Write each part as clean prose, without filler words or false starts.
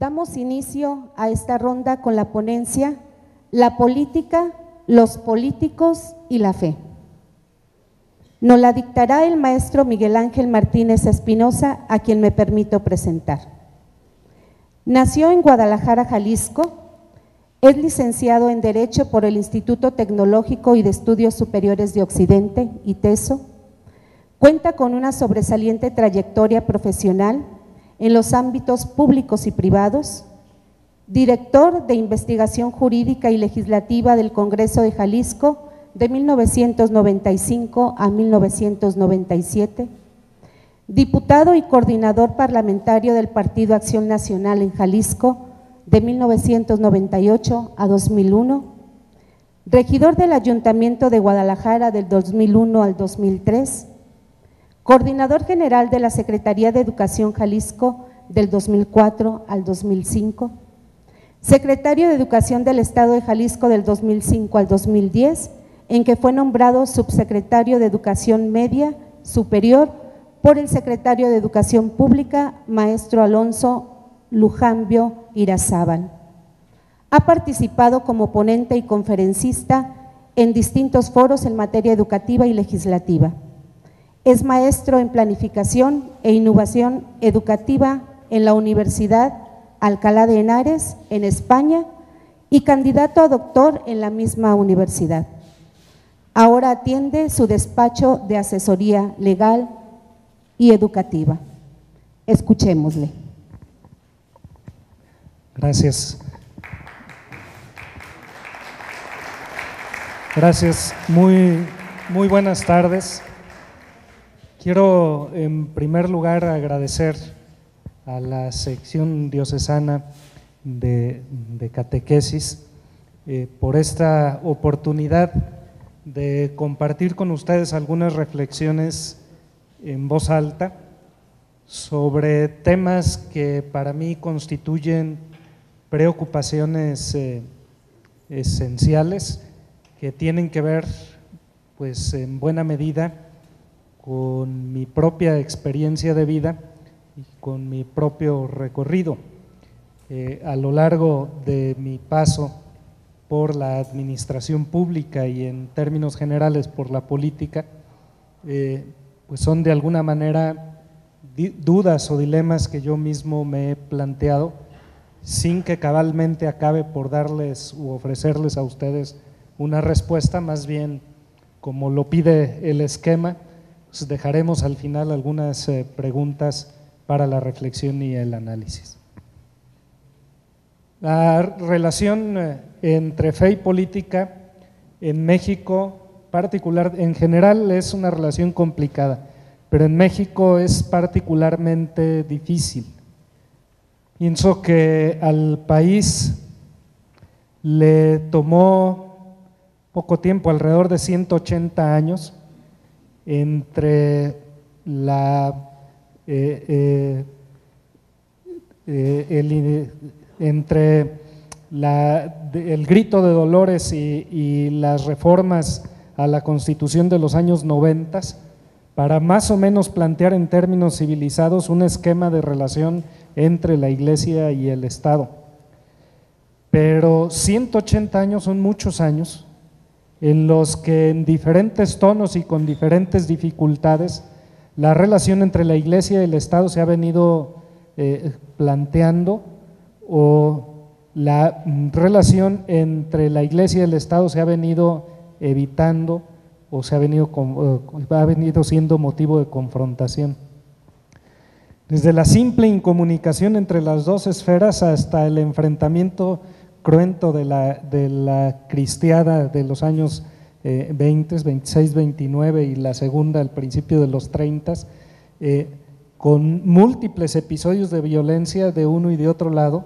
Damos inicio a esta ronda con la ponencia La política, los políticos y la fe. Nos la dictará el maestro Miguel Ángel Martínez Espinosa, a quien me permito presentar. Nació en Guadalajara, Jalisco. Es licenciado en Derecho por el Instituto Tecnológico y de Estudios Superiores de Occidente, ITESO. Cuenta con una sobresaliente trayectoria profesional en los ámbitos públicos y privados, director de Investigación Jurídica y Legislativa del Congreso de Jalisco de 1995 a 1997, diputado y coordinador parlamentario del Partido Acción Nacional en Jalisco de 1998 a 2001, regidor del Ayuntamiento de Guadalajara del 2001 al 2003, coordinador general de la Secretaría de Educación Jalisco del 2004 al 2005, secretario de Educación del Estado de Jalisco del 2005 al 2010, en que fue nombrado subsecretario de Educación Media Superior por el secretario de Educación Pública, maestro Alonso Lujambio Irazábal. Ha participado como ponente y conferencista en distintos foros en materia educativa y legislativa. Es maestro en Planificación e Innovación Educativa en la Universidad Alcalá de Henares, en España, y candidato a doctor en la misma universidad. Ahora atiende su despacho de asesoría legal y educativa. Escuchémosle. Gracias. Gracias. Muy buenas tardes. Quiero en primer lugar agradecer a la sección diocesana de catequesis por esta oportunidad de compartir con ustedes algunas reflexiones en voz alta sobre temas que para mí constituyen preocupaciones esenciales que tienen que ver, pues, en buena medida con mi propia experiencia de vida y con mi propio recorrido. A lo largo de mi paso por la administración pública y en términos generales por la política, pues son de alguna manera dudas o dilemas que yo mismo me he planteado sin que cabalmente acabe por darles u ofrecerles a ustedes una respuesta, más bien como lo pide el esquema. Pues dejaremos al final algunas preguntas para la reflexión y el análisis. La relación entre fe y política en México en general es una relación complicada, pero en México es particularmente difícil. Pienso que al país le tomó poco tiempo, alrededor de 180 años, entre el grito de Dolores y las reformas a la Constitución de los años 90 para más o menos plantear en términos civilizados un esquema de relación entre la Iglesia y el Estado. Pero 180 años son muchos años en los que en diferentes tonos y con diferentes dificultades la relación entre la Iglesia y el Estado se ha venido planteando, o la relación entre la Iglesia y el Estado se ha venido evitando o ha venido siendo motivo de confrontación. Desde la simple incomunicación entre las dos esferas hasta el enfrentamiento cruento de la cristiada de los años 20, 26, 29 y la segunda al principio de los 30, con múltiples episodios de violencia de uno y de otro lado,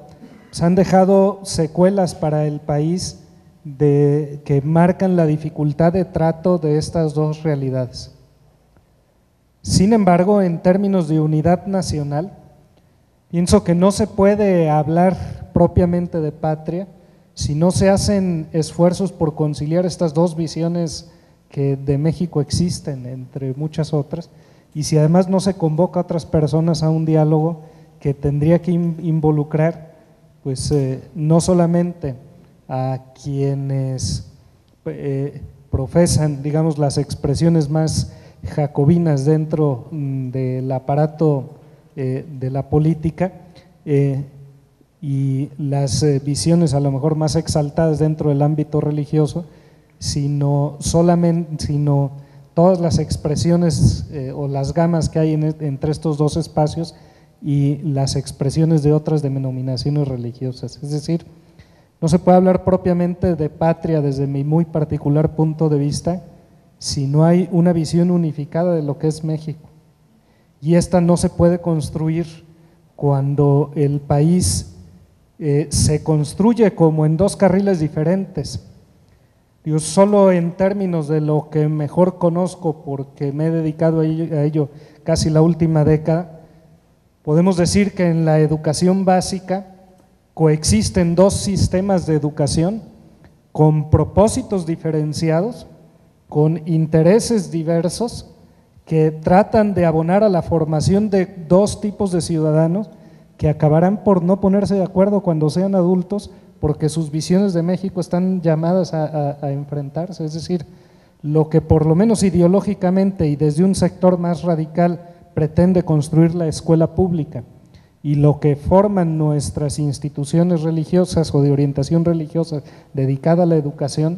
pues han dejado secuelas para el país que marcan la dificultad de trato de estas dos realidades. Sin embargo, en términos de unidad nacional, pienso que no se puede hablar propiamente de patria si no se hacen esfuerzos por conciliar estas dos visiones que de México existen, entre muchas otras, y si además no se convoca a otras personas a un diálogo que tendría que involucrar pues no solamente a quienes profesan, digamos, las expresiones más jacobinas dentro del aparato de la política y las visiones a lo mejor más exaltadas dentro del ámbito religioso, sino todas las expresiones o las gamas que hay entre estos dos espacios y las expresiones de otras denominaciones religiosas. Es decir, no se puede hablar propiamente de patria desde mi muy particular punto de vista si no hay una visión unificada de lo que es México. Y esta no se puede construir cuando el país se construye como en dos carriles diferentes. Yo solo en términos de lo que mejor conozco, porque me he dedicado a ello casi la última década, podemos decir que en la educación básica coexisten dos sistemas de educación con propósitos diferenciados, con intereses diversos, que tratan de abonar a la formación de dos tipos de ciudadanos que acabarán por no ponerse de acuerdo cuando sean adultos, porque sus visiones de México están llamadas a enfrentarse. Es decir, lo que por lo menos ideológicamente y desde un sector más radical pretende construir la escuela pública y lo que forman nuestras instituciones religiosas o de orientación religiosa dedicada a la educación,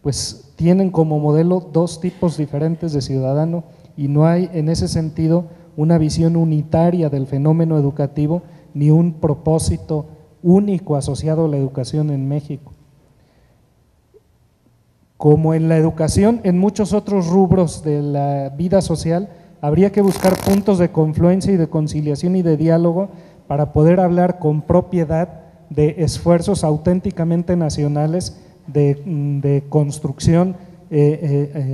pues tienen como modelo dos tipos diferentes de ciudadano y no hay en ese sentido una visión unitaria del fenómeno educativo ni un propósito único asociado a la educación en México. Como en la educación, en muchos otros rubros de la vida social, habría que buscar puntos de confluencia y de conciliación y de diálogo para poder hablar con propiedad de esfuerzos auténticamente nacionales de construcción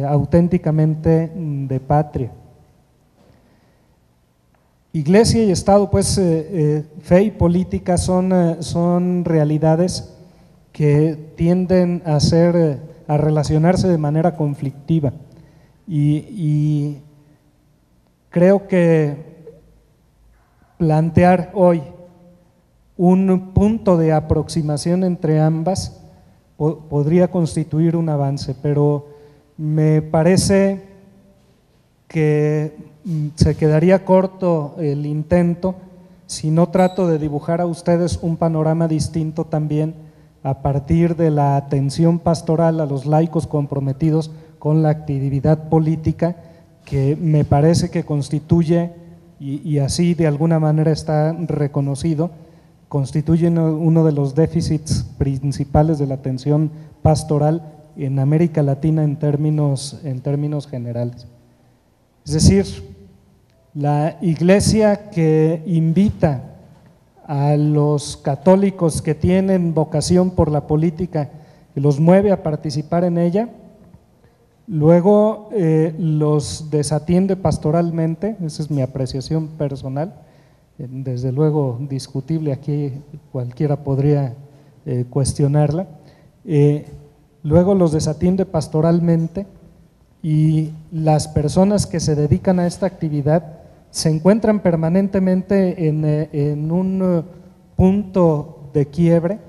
auténticamente de patria. Iglesia y Estado, pues fe y política son realidades que tienden a relacionarse de manera conflictiva y creo que plantear hoy un punto de aproximación entre ambas podría constituir un avance, pero me parece que se quedaría corto el intento si no trato de dibujar a ustedes un panorama distinto también a partir de la atención pastoral a los laicos comprometidos con la actividad política, que me parece que constituye, y así de alguna manera está reconocido, constituyen uno de los déficits principales de la atención pastoral en América Latina en términos generales. Es decir, la Iglesia que invita a los católicos que tienen vocación por la política y los mueve a participar en ella, luego los desatiende pastoralmente, esa es mi apreciación personal, desde luego discutible, aquí cualquiera podría cuestionarla, luego los desatiende pastoralmente y las personas que se dedican a esta actividad se encuentran permanentemente en un punto de quiebre,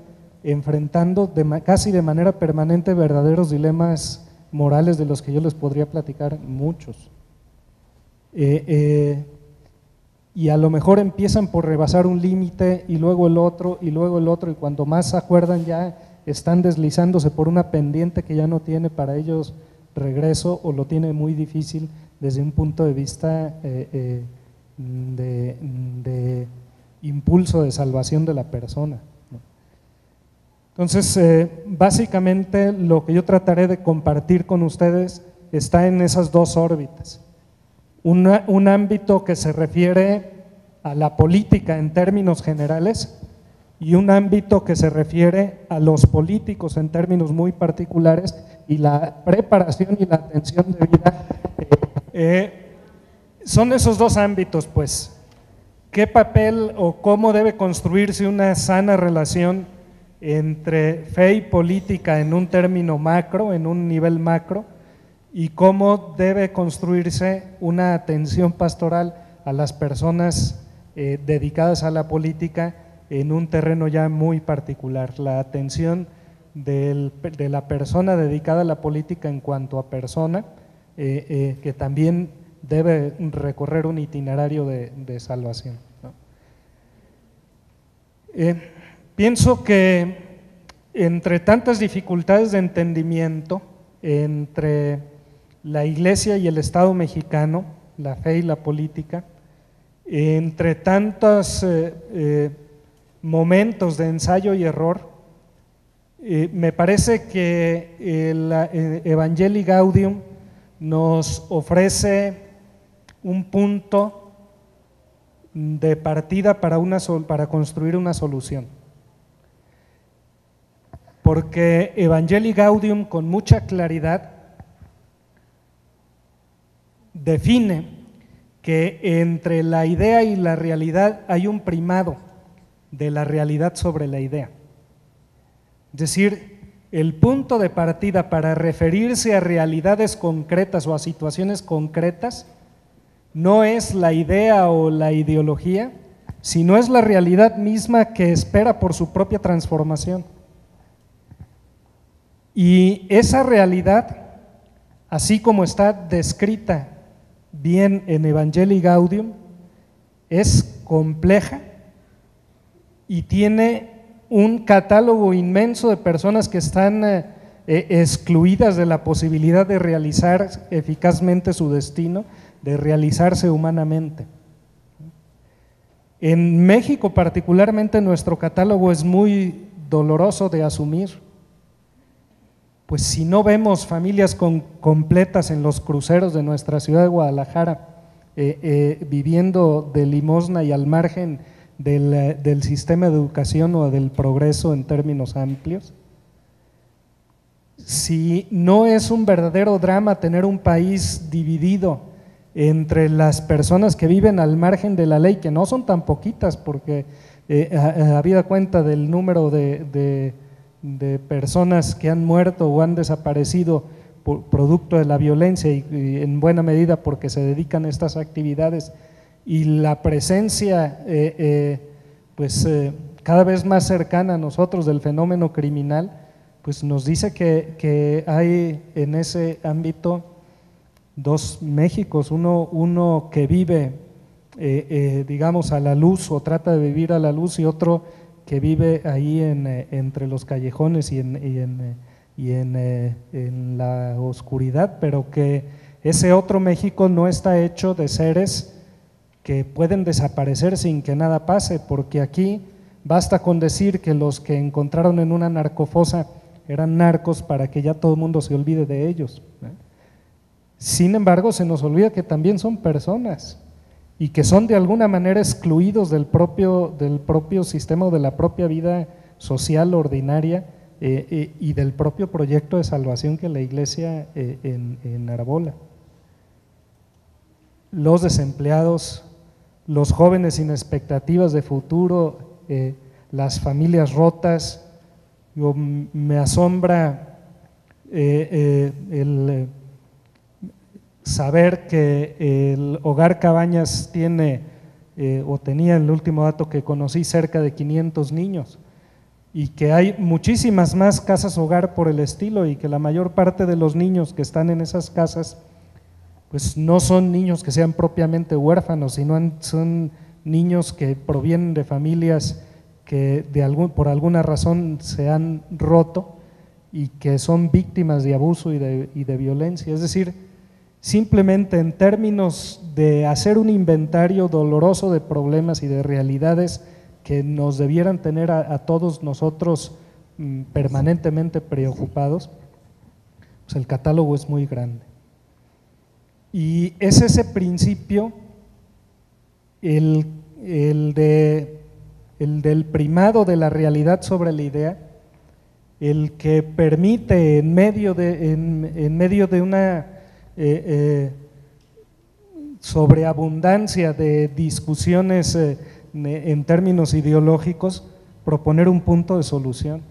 enfrentando casi de manera permanente verdaderos dilemas morales de los que yo les podría platicar muchos. Y a lo mejor empiezan por rebasar un límite y luego el otro y luego el otro, y cuando más se acuerdan ya están deslizándose por una pendiente que ya no tiene para ellos regreso o lo tiene muy difícil desde un punto de vista de impulso de salvación de la persona. Entonces, básicamente lo que yo trataré de compartir con ustedes está en esas dos órbitas. Un ámbito que se refiere a la política en términos generales y un ámbito que se refiere a los políticos en términos muy particulares y la preparación y la atención debida. Son esos dos ámbitos, pues. ¿Qué papel o cómo debe construirse una sana relación entre fe y política en un término macro, en un nivel macro, y cómo debe construirse una atención pastoral a las personas dedicadas a la política en un terreno ya muy particular, la atención de la persona dedicada a la política en cuanto a persona, que también debe recorrer un itinerario de salvación, ¿no? Pienso que entre tantas dificultades de entendimiento entre la Iglesia y el Estado mexicano, la fe y la política, entre tantos momentos de ensayo y error, me parece que el Evangelii Gaudium nos ofrece un punto de partida para construir una solución. Porque Evangelii Gaudium con mucha claridad define que entre la idea y la realidad hay un primado de la realidad sobre la idea. Es decir, el punto de partida para referirse a realidades concretas o a situaciones concretas no es la idea o la ideología, sino es la realidad misma que espera por su propia transformación. Y esa realidad, así como está descrita bien en Evangelii Gaudium, es compleja y tiene un catálogo inmenso de personas que están excluidas de la posibilidad de realizar eficazmente su destino, de realizarse humanamente. En México particularmente nuestro catálogo es muy doloroso de asumir, pues si no vemos familias completas en los cruceros de nuestra ciudad de Guadalajara, viviendo de limosna y al margen del sistema de educación o del progreso en términos amplios, si no es un verdadero drama tener un país dividido entre las personas que viven al margen de la ley, que no son tan poquitas, porque habida cuenta del número de personas que han muerto o han desaparecido producto de la violencia y en buena medida porque se dedican a estas actividades, y la presencia cada vez más cercana a nosotros del fenómeno criminal, pues nos dice que hay en ese ámbito dos Méxicos, uno que vive digamos a la luz o trata de vivir a la luz, y otro que vive ahí entre los callejones y en la oscuridad, pero que ese otro México no está hecho de seres que pueden desaparecer sin que nada pase, porque aquí basta con decir que los que encontraron en una narcofosa eran narcos para que ya todo el mundo se olvide de ellos. Sin embargo, se nos olvida que también son personas y que son de alguna manera excluidos del propio sistema o de la propia vida social ordinaria y del propio proyecto de salvación que la Iglesia enarbola. Los desempleados, los jóvenes sin expectativas de futuro, las familias rotas. Me asombra el saber que el Hogar Cabañas tiene o tenía, el último dato que conocí, cerca de 500 niños, y que hay muchísimas más casas hogar por el estilo, y que la mayor parte de los niños que están en esas casas pues no son niños que sean propiamente huérfanos, sino son niños que provienen de familias que por alguna razón se han roto y que son víctimas de abuso y de violencia. Es decir, simplemente en términos de hacer un inventario doloroso de problemas y de realidades que nos debieran tener a todos nosotros permanentemente preocupados, pues el catálogo es muy grande. Y es ese principio, el del primado de la realidad sobre la idea, el que permite en medio de una sobreabundancia de discusiones en términos ideológicos, proponer un punto de solución.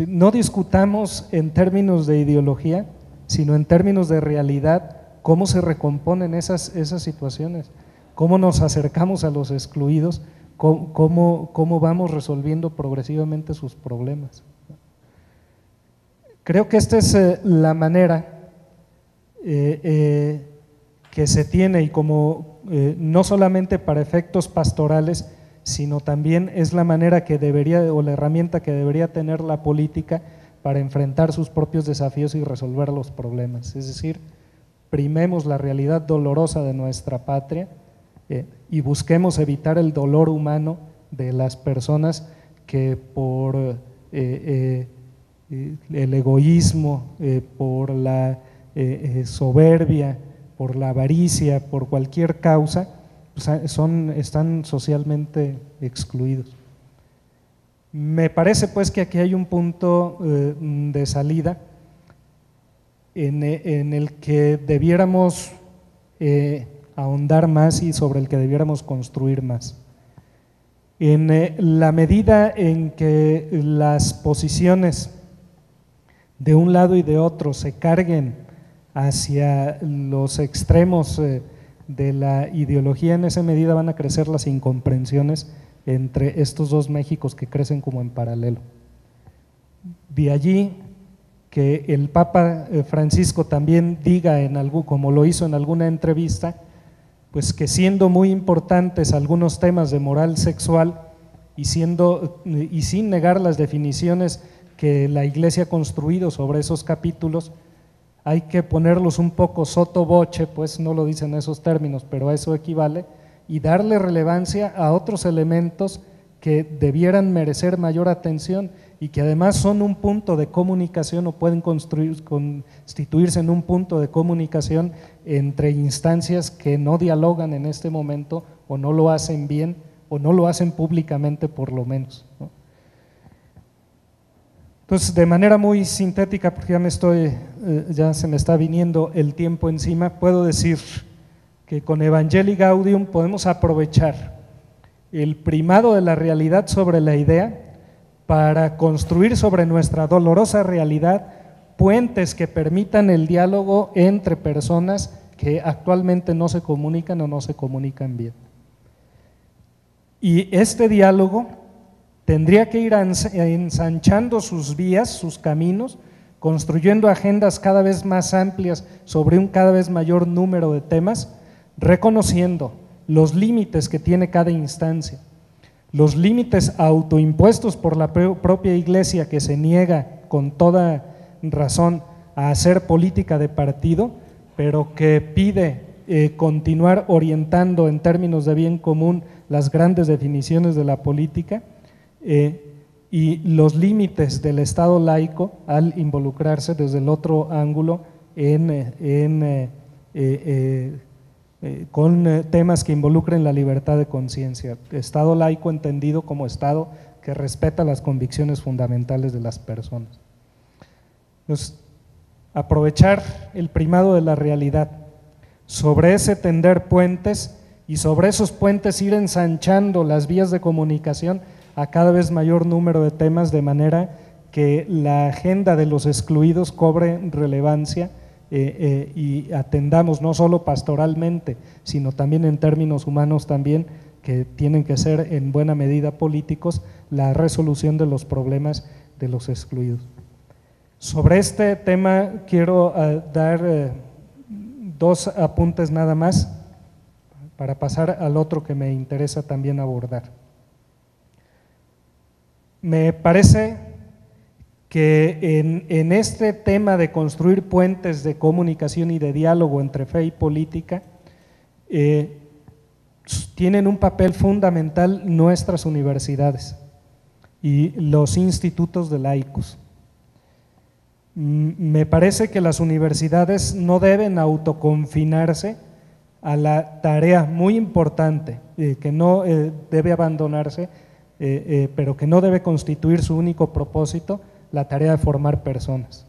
No discutamos en términos de ideología, sino en términos de realidad, cómo se recomponen esas situaciones, cómo nos acercamos a los excluidos cómo vamos resolviendo progresivamente sus problemas. Creo que esta es la manera que se tiene, y como no solamente para efectos pastorales, sino también es la manera que debería, o la herramienta que debería tener la política para enfrentar sus propios desafíos y resolver los problemas. Es decir, primemos la realidad dolorosa de nuestra patria y busquemos evitar el dolor humano de las personas que por el egoísmo, por la soberbia, por la avaricia, por cualquier causa, pues están socialmente excluidos. Me parece pues que aquí hay un punto de salida en el que debiéramos ahondar más y sobre el que debiéramos construir más. En la medida en que las posiciones de un lado y de otro se carguen hacia los extremos de la ideología, en esa medida van a crecer las incomprensiones entre estos dos Méxicos que crecen como en paralelo. De allí que el Papa Francisco también diga, como lo hizo en alguna entrevista, pues que siendo muy importantes algunos temas de moral sexual y sin negar las definiciones que la Iglesia ha construido sobre esos capítulos, hay que ponerlos un poco sotto voce, pues no lo dicen esos términos, pero a eso equivale, y darle relevancia a otros elementos que debieran merecer mayor atención y que además son un punto de comunicación o pueden constituirse en un punto de comunicación entre instancias que no dialogan en este momento o no lo hacen bien o no lo hacen públicamente por lo menos, ¿no? Entonces, de manera muy sintética, porque ya se me está viniendo el tiempo encima, puedo decir que con Evangelii Gaudium podemos aprovechar el primado de la realidad sobre la idea para construir sobre nuestra dolorosa realidad puentes que permitan el diálogo entre personas que actualmente no se comunican o no se comunican bien. Y este diálogo tendría que ir ensanchando sus vías, sus caminos, construyendo agendas cada vez más amplias sobre un cada vez mayor número de temas, reconociendo los límites que tiene cada instancia, los límites autoimpuestos por la propia Iglesia, que se niega con toda razón a hacer política de partido, pero que pide continuar orientando en términos de bien común las grandes definiciones de la política, y los límites del Estado laico al involucrarse desde el otro ángulo con temas que involucren la libertad de conciencia. Estado laico entendido como Estado que respeta las convicciones fundamentales de las personas. Entonces, aprovechar el primado de la realidad, sobre ese tender puentes y sobre esos puentes ir ensanchando las vías de comunicación a cada vez mayor número de temas, de manera que la agenda de los excluidos cobre relevancia y atendamos no solo pastoralmente, sino también en términos humanos también, que tienen que ser en buena medida políticos, la resolución de los problemas de los excluidos. Sobre este tema quiero dar dos apuntes nada más para pasar al otro que me interesa también abordar. Me parece que en este tema de construir puentes de comunicación y de diálogo entre fe y política, tienen un papel fundamental nuestras universidades y los institutos de laicos. Me parece que las universidades no deben autoconfinarse a la tarea muy importante que no debe abandonarse, pero que no debe constituir su único propósito, la tarea de formar personas.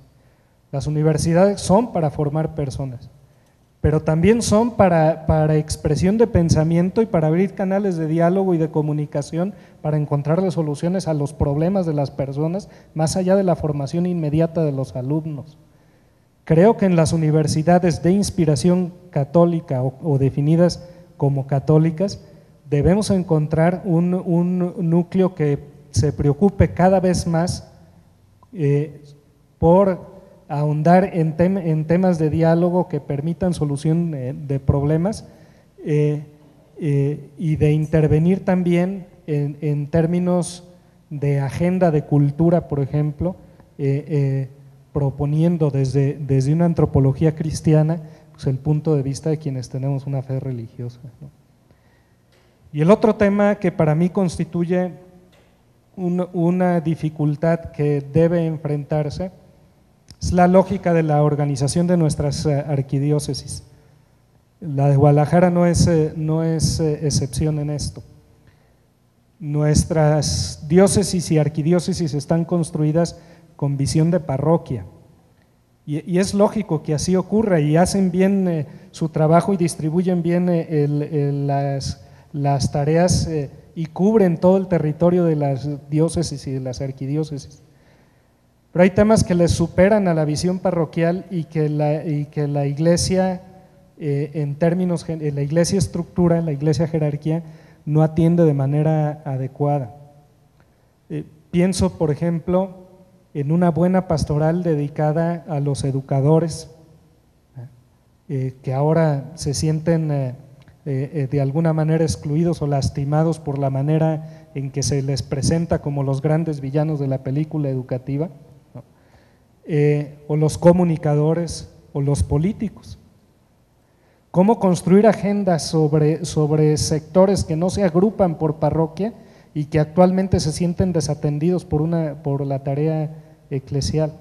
Las universidades son para formar personas, pero también son para expresión de pensamiento y para abrir canales de diálogo y de comunicación para encontrarle soluciones a los problemas de las personas, más allá de la formación inmediata de los alumnos. Creo que en las universidades de inspiración católica o definidas como católicas, debemos encontrar un núcleo que se preocupe cada vez más por ahondar en temas de diálogo que permitan solución de problemas y de intervenir también en términos de agenda de cultura, por ejemplo, proponiendo desde una antropología cristiana pues el punto de vista de quienes tenemos una fe religiosa, ¿no? Y el otro tema que para mí constituye una dificultad que debe enfrentarse es la lógica de la organización de nuestras arquidiócesis. La de Guadalajara no es excepción en esto. Nuestras diócesis y arquidiócesis están construidas con visión de parroquia y es lógico que así ocurra, y hacen bien su trabajo y distribuyen bien las tareas y cubren todo el territorio de las diócesis y de las arquidiócesis. Pero hay temas que les superan a la visión parroquial y que la Iglesia, en términos, la Iglesia estructura, la Iglesia jerarquía, no atiende de manera adecuada. Pienso, por ejemplo, en una buena pastoral dedicada a los educadores, que ahora se sienten de alguna manera excluidos o lastimados por la manera en que se les presenta como los grandes villanos de la película educativa, ¿no? O los comunicadores o los políticos. ¿Cómo construir agendas sobre sectores que no se agrupan por parroquia y que actualmente se sienten desatendidos por la tarea eclesial?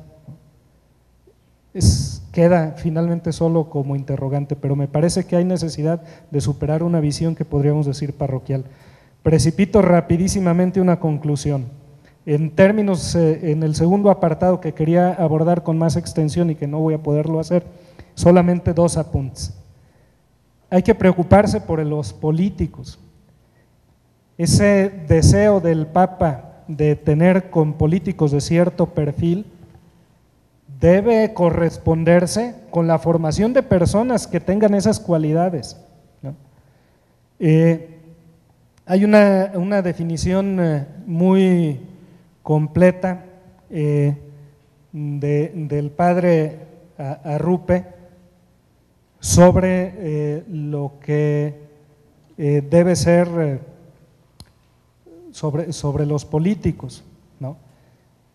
Queda finalmente solo como interrogante, pero me parece que hay necesidad de superar una visión que podríamos decir parroquial. Precipito rapidísimamente una conclusión. En términos, en el segundo apartado que quería abordar con más extensión y que no voy a poderlo hacer, solamente 2 apuntes. Hay que preocuparse por los políticos. Ese deseo del Papa de tener con políticos de cierto perfil debe corresponderse con la formación de personas que tengan esas cualidades, ¿no? Hay una definición muy completa del padre Arrupe sobre lo que debe ser sobre los políticos, ¿no?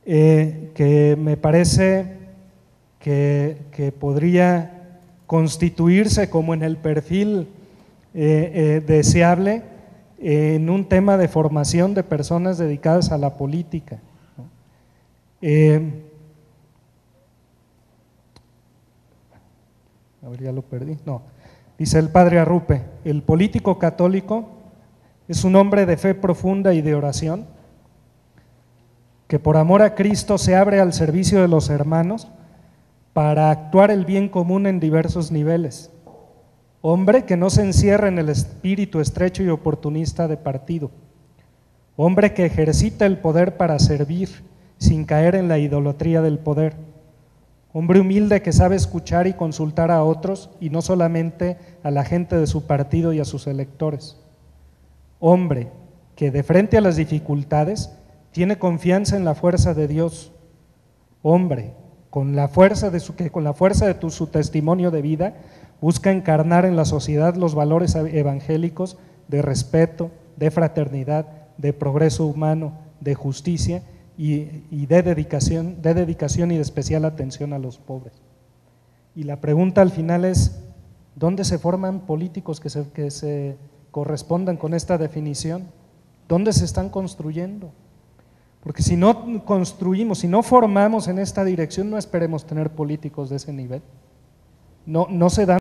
Que me parece que podría constituirse como en el perfil deseable en un tema de formación de personas dedicadas a la política, ¿no? A ver, ya lo perdí. No, dice el padre Arrupe: el político católico es un hombre de fe profunda y de oración, que por amor a Cristo se abre al servicio de los hermanos para actuar el bien común en diversos niveles. Hombre que no se encierra en el espíritu estrecho y oportunista de partido. Hombre que ejercita el poder para servir sin caer en la idolatría del poder. Hombre humilde que sabe escuchar y consultar a otros y no solamente a la gente de su partido y a sus electores. Hombre que de frente a las dificultades tiene confianza en la fuerza de Dios. Hombre con la fuerza de su testimonio de vida busca encarnar en la sociedad los valores evangélicos de respeto, de fraternidad, de progreso humano, de justicia y de dedicación y de especial atención a los pobres. Y la pregunta al final es: ¿dónde se forman políticos que se correspondan con esta definición? ¿Dónde se están construyendo? Porque si no construimos, si no formamos en esta dirección, no esperemos tener políticos de ese nivel. No se dan